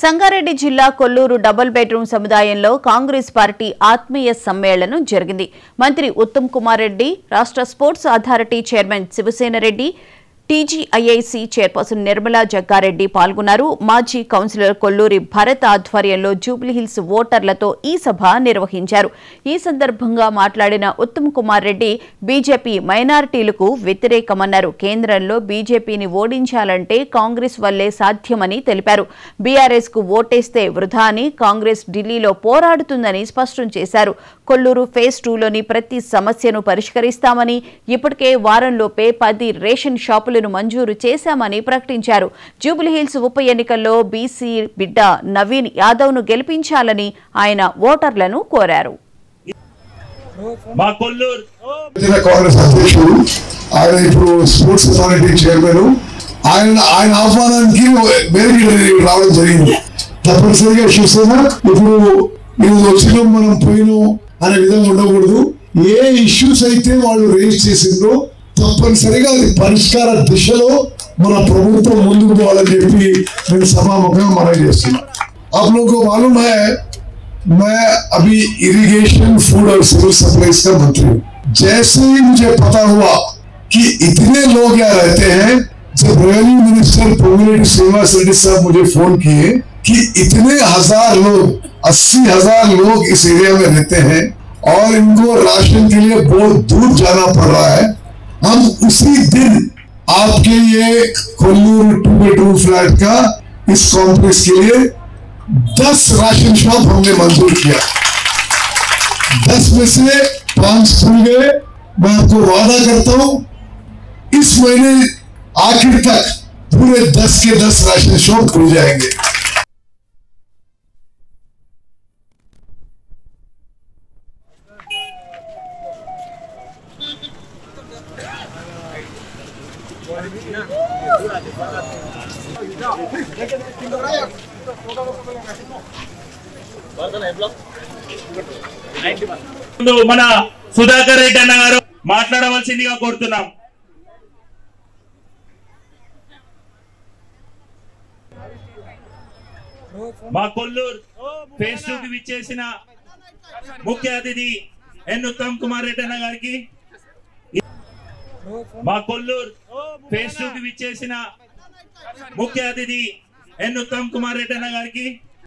సంగారెడ్డి జిల్లా Kollur double bedroom సముదాయంలో Congress party ఆత్మీయ సమ్మేళనం జరిగింది. మంత్రి ఉత్తమ్ కుమార్ రెడ్డి, రాష్ట్ర sports authority chairman Shivasena Reddy, TGIIC chairperson Nirmala Jaggareddy పాల్గొన్నారు. మాజీ కౌన్సిలర్ కొల్లూరి భరత్ ఆధ్వర్యంలో జూబ్లీహిల్స్ ఓటర్లతో ఈ సభ నిర్వహించారు. ఈ సందర్భంగా మాట్లాడిన ఉత్తమ్ కుమార్ రెడ్డి బీజేపీ మైనారిటీలకు వ్యతిరేకమన్నారు. కేంద్రంలో బీజేపీని ఓడించాలంటే కాంగ్రెస్ వల్లే సాధ్యమని తెలిపారు. బీఆర్ఎస్ కు ఓటేస్తే వృధా అని, కాంగ్రెస్ ఢిల్లీలో పోరాడుతుందని స్పష్టం చేశారు. కొల్లూరు ఫేజ్ 2లోని ప్రతి సమస్యను పరిష్కరిస్తామని, ఇప్పటికే వారంలోపే 10 రేషన్ షాపులను మంజూరు చేశామని ప్రకటించారు. జూబ్లీహిల్స్ ఉప ఎన్నికల్లో బీసీ బిడ్డ నవీన్ యాదవ్ ను గెలిపించాలని ఆయన ఓటర్లను కోరారు. కాంగ్రెస్ అధ్యక్షుడు ఆయన ఇప్పుడు స్పోర్ట్స్ అథారిటీ చైర్మన్, ఆయన ఆహ్వానానికి రావడం జరిగింది. తప్పనిసరిగా చూస్తున్నా ఇప్పుడు ఇది వచ్చినాం మనం పోయినాం అనే విధంగా ఉండకూడదు. ఏ ఇష్యూస్ అయితే వాళ్ళు రేజ్ చేసిందో తప్పనిసరిగా అది పరిష్కార దిశలో మన ప్రభుత్వం ముందుకు పోవాలని చెప్పి నేను సభాముఖంగా మనం చేస్తున్నాం. आप लोगों को मालूम है मैं अभी इरिगेशन, फूड और सिविल सप्लाईज का मंत्री हूँ. जैसे ही मुझे पता हुआ कि इतने लोग यहाँ रहते हैं, जब रेवेन्यू मिनिस्टर पोंगुलेटी श्रीनिवास रेड्डी साहब मुझे फोन किए कि इतने हजार लोग, 80,000 लोग इस एरिया में रहते हैं और इनको राशन के लिए बहुत दूर जाना पड़ रहा है, हम उसी दिन आपके ये कोल्लूर 2 बेडरूम फ्लैट का इस कॉम्प्लेक्स के लिए 10 राशन शॉप हमने मंजूर किया. 10 में से 5 खुल गए. मैं आपको वादा करता हूं इस महीने आखिर तक पूरे 10 के 10 राशन शॉप खुल जाएंगे. మన సుధాకర్ రెడ్డి అన్న గారు మాట్లాడవలసిందిగా కోరుతున్నాం. మా కొల్లూరు ఫేజ్ 2 కి విచ్చేసిన ముఖ్య అతిథి ఎన్ ఉత్తమ్ కుమార్ రెడ్డి అన్న గారికి, మా కొల్లూరు ఫేజ్ 2 కి విచ్చేసిన ముఖ్య అతిథి ఎన్ ఉత్తమ్ కుమార్ రెడ్డి అన్న గారికి